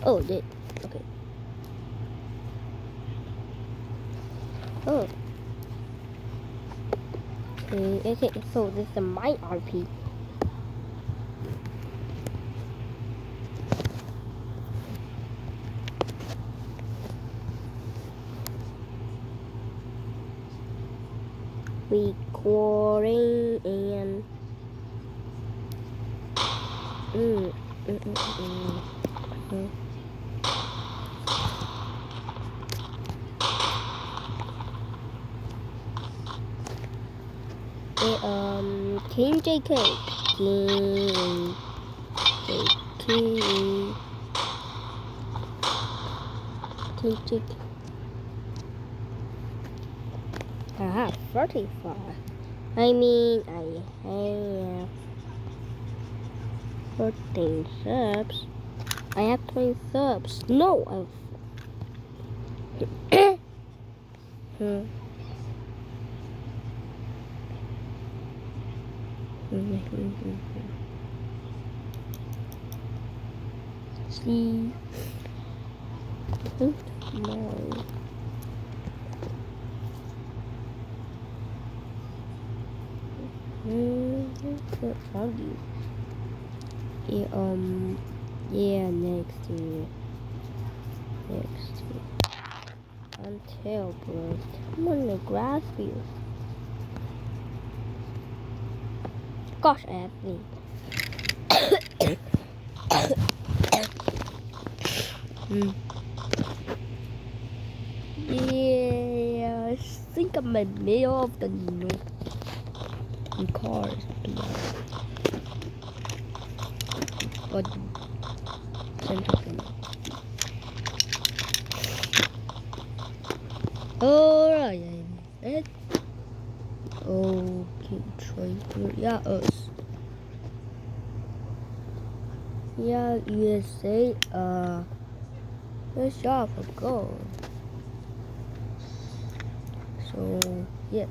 Oh, it did. Okay. Oh. Okay, so this is my RP. Recording and King JK. King JK. King JK. I have 35. I mean, I have 14 subs. I have 20 subs. No, I've. See. Tomorrow. What found you? Yeah, next year. Until, bro. I'm on the grass field. Gosh, Anthony. Yeah, I think I'm in the middle of the cars. But alright, okay, try. Yeah, us. Yeah, USA. Let's job for gold. So yeah.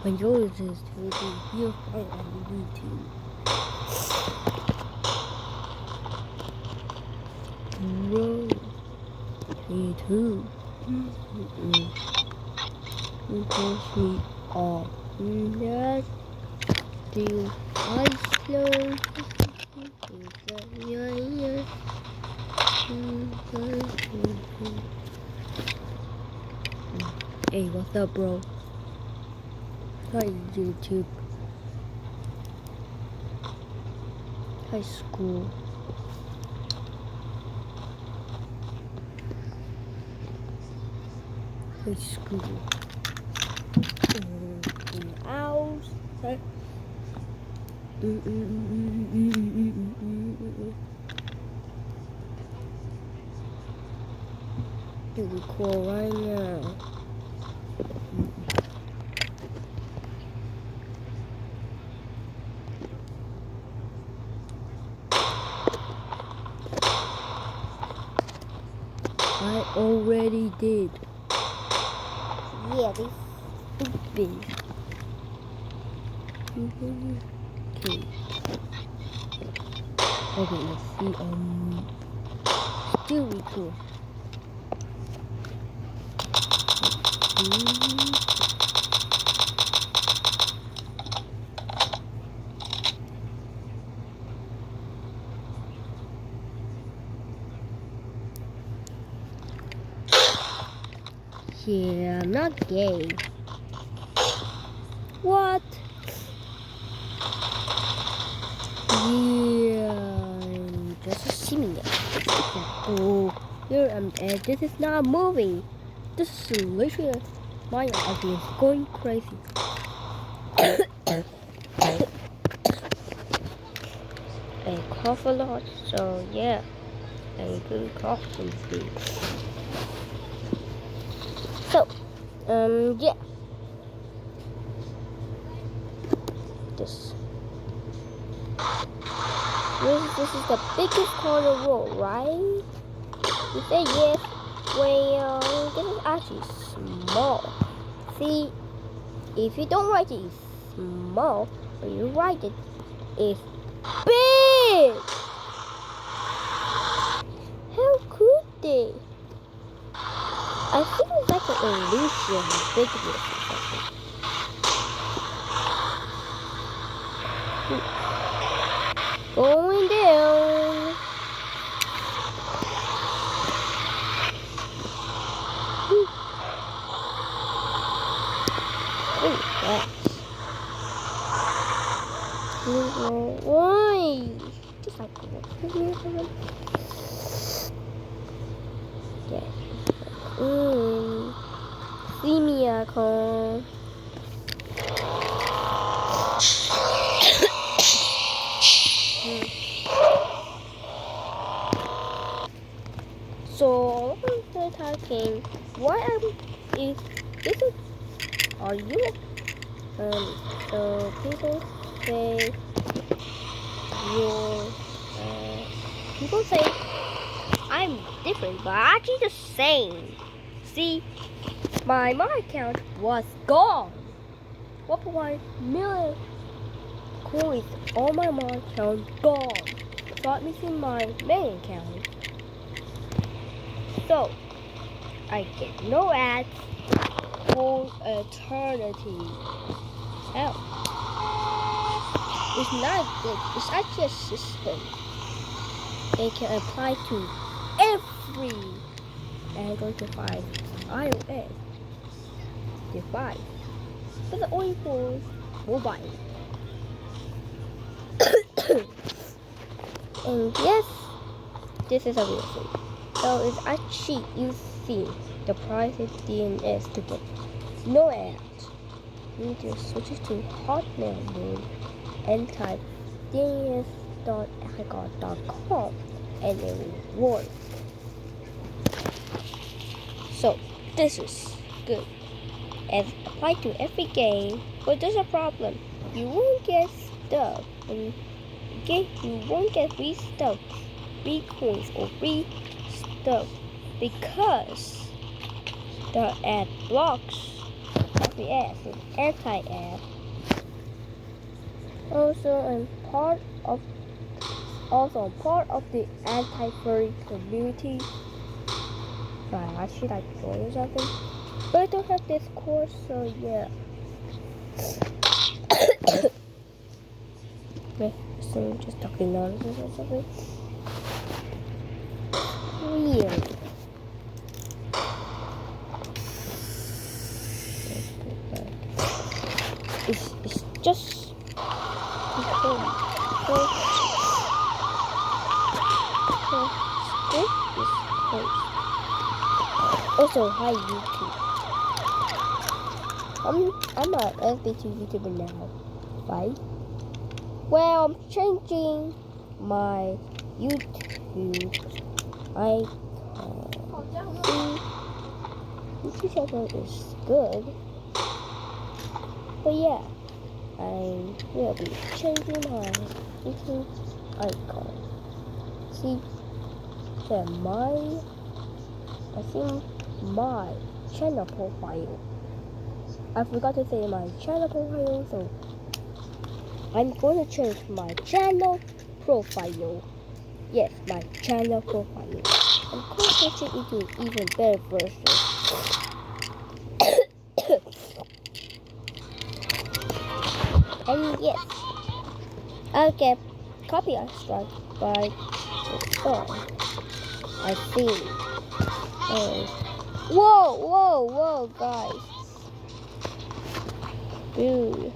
My goal is to be here on YouTube. Bro, me too. Because we are not do I slow. Hey, what's up, bro? Hi, YouTube. High school. High school. Owls. Do we call right now? I already did. Yeah, this stupid. Okay. Okay, let's see. Still record. Yeah, I'm not gay. What? Yeah, just assuming it. Oh, here I'm dead. This is not a movie. This is literally my audience going crazy. I cough a lot, so yeah, I could cough something. So, yeah. this. This is the biggest car in the world, right? You say yes. Well, this is actually small. See, if you don't write it, it's small, but you write it, it's big. How could they? I think it's like an illusion of bigness or something. Going down. Why? Just like yeah. See me, icon. So I'm talking. Why is this? Are you? So people say people say I'm different, but actually the same. See, my account was gone. 1.1 million coins on my account gone. So I'm missing my main account. So I get no ads for eternity. Hell, it's not good. It's actually a system. It can apply to every Android device, iOS device, but the only for mobile. And yes, this is a real thing. So it's actually you see the private DNS to get no ads. You need to switch it to Hotmail mode and type dns.icon.com and it will work. So this is good and apply to every game, but there's a problem. You won't get stuff and you won't get free stuff, free coins or free stuff because the ad blocks every ad. It's anti-ad. Also, I'm part of the anti-furry community. So I actually like join or something, but I don't have Discord, so yeah. Okay, so I'm just talking nonsense or something. Weird. It's just also, hi YouTube. I'm an FB2 YouTuber now, right? Well, I'm changing my YouTube icon. YouTube channel is good, but yeah, I will be changing my YouTube icon. See, so I think my channel profile. I forgot to say my channel profile, so I'm going to change my channel profile. Yes, my channel profile. I'm going to switch it into an even better version. And yes, I'll get copyright strike by the song. I think. Whoa, guys. Dude.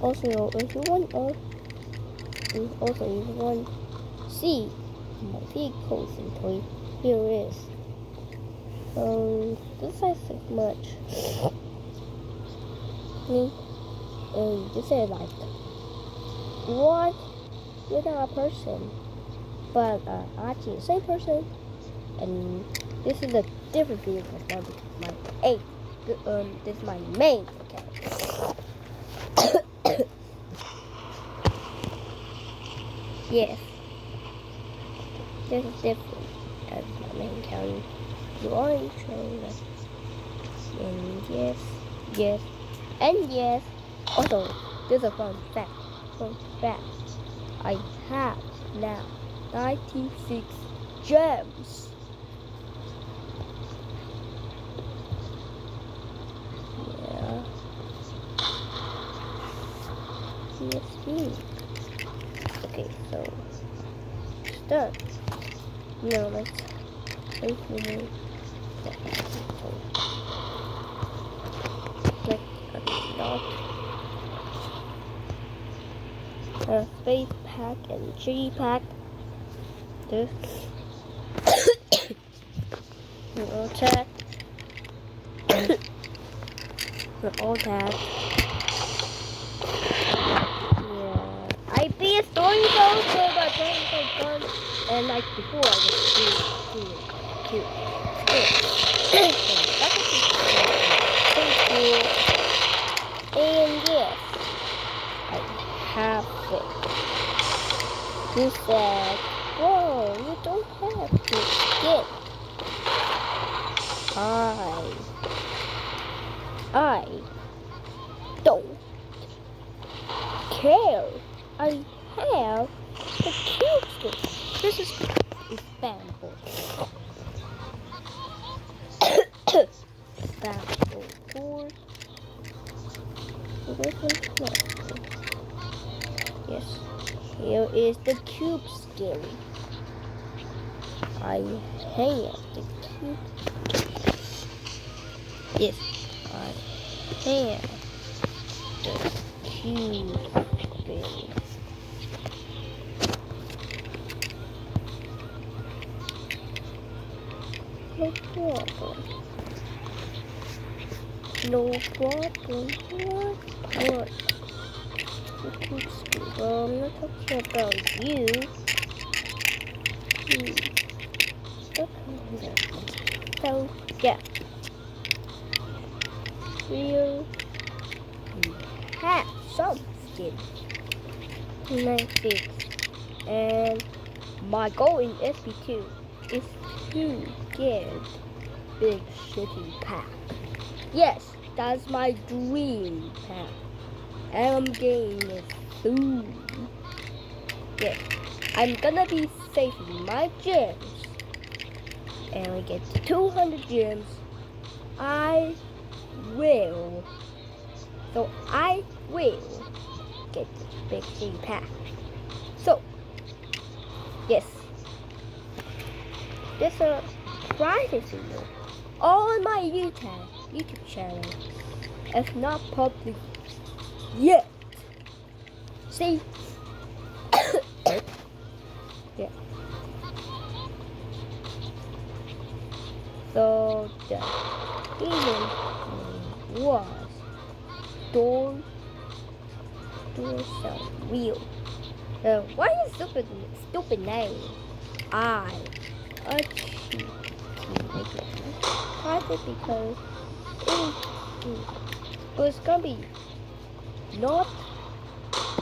Also, if you want to see my vehicles and toy, here is. This isn't much. This is like what? You're not a person, but actually the same person. And this is a different vehicle because this is my main account. Yes. This is different. That's my main county. You are in trailer. And yes, yes, and yes. Also, there's a fun fact. Fun fact. I have now 96 gems. Yeah. PSP. Okay, so start. No, let's wait for me. Click unlock. Space pack and G pack. This. All tag. All tag. Yeah. I be a story mode, so my friends are done. And like before, I was cute. And yes, I have it. You said, whoa, you don't have to skip. I don't care. I have the cube skin. This is expandable. Expandable core. Yes. Here is the cube skin. I have the cube. Yes, I have the cube skin. No problem. No problem. What? The cube skin. Well, I'm not talking about you. So, yeah. You have some skin. 96. And my goal in SP2 is to get big shitty pack. Yes, that's my dream pack. And I'm getting it soon. Yes, I'm gonna be saving my gems. And we get 200 gems. I will get the big shitty pack. So, yes, there's a privacy note on my YouTube channel. It's not public yet. See? Yeah. So the hidden was door some real. Why is stupid name? I achieved private because it's gonna be not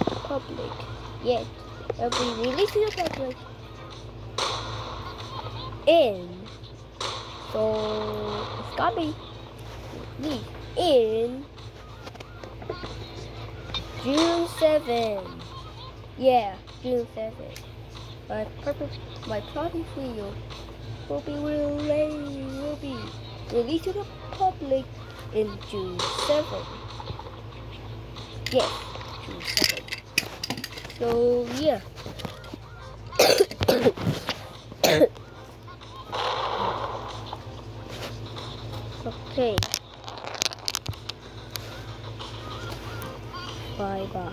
public yet. It'll be released to the public so it's gonna be released in June 7th. Yeah, June 7th. My private video will be released to the public in June 7th. Yes, June 7th. So yeah. Okay. Bye bye.